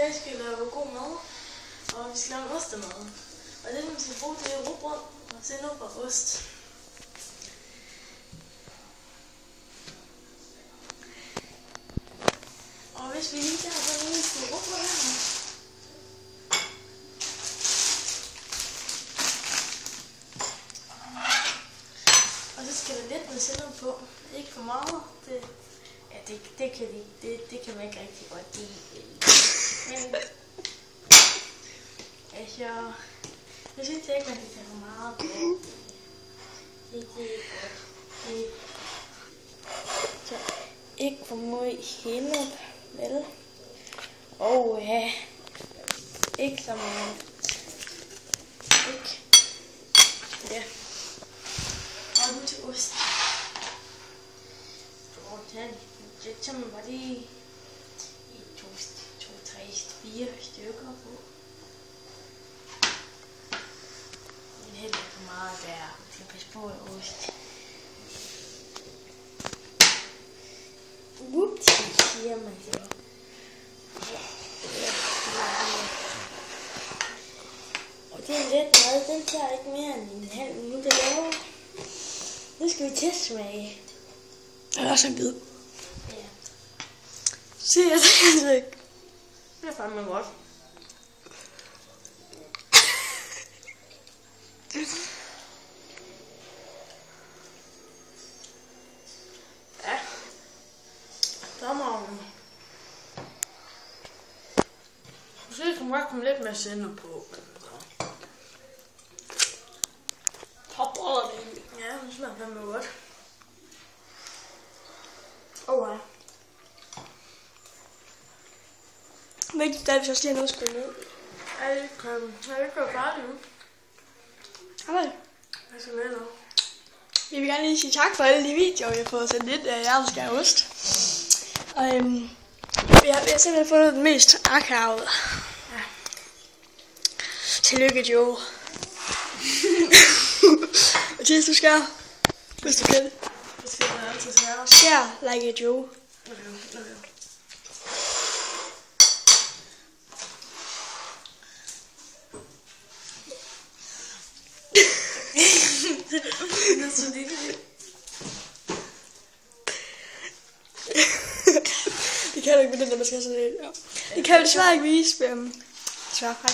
dag skal vi lave god mad, og vi skal lave en ostemad. Og det, man skal bruge, det er rugbrød og sennep og ost. Og hvis vi lige tager sådan en lille rugbrød her. Og så skal der lidt med sennep på. Ikke for meget. Det kan man ikke rigtig godt lide. Men jeg synes ikke, man kan tage for meget på. Det er godt. Så ikke for meget hennep, vel? Og ja, ikke så meget. Ikke. Ja. Og nu til ost. Det tager man bare lige 1, 2, 3, 4 stykker på. Men heller ikke for meget der. Man skal passe på med ost. Whoopsie, siger man så. Og det er let mad. Den tager ikke mere end en halv minut at lave. Nu skal vi testsmage. Det er også en bid. Ja. Se, jeg ser ikke. Det er fandme godt. Ja. Der må måske kan man komme lidt mere sennep på. Topbrødder det. Ja, det smager fandme godt. Ja. Vigtigt er, at vi så lige har noget skåret ned. Er det ikke gået færdigt nu? Hej. Hvad skal med nu? Jeg vil gerne lige sige tak for alle de videoer, jeg har fået sendt lidt af hjerteskær ost. Og vi har simpelthen fundet den mest akavede. Ja. Tillykke, Joe. Mathias, du skærer. Hvis du kan det. Det skal man altid svære. Skær like a Joe. Okay. Det er så lille. Det kan du ikke med den der, man skal sådan lidt. Ja. Det kan jeg desværre ikke vise. Desværre, hej.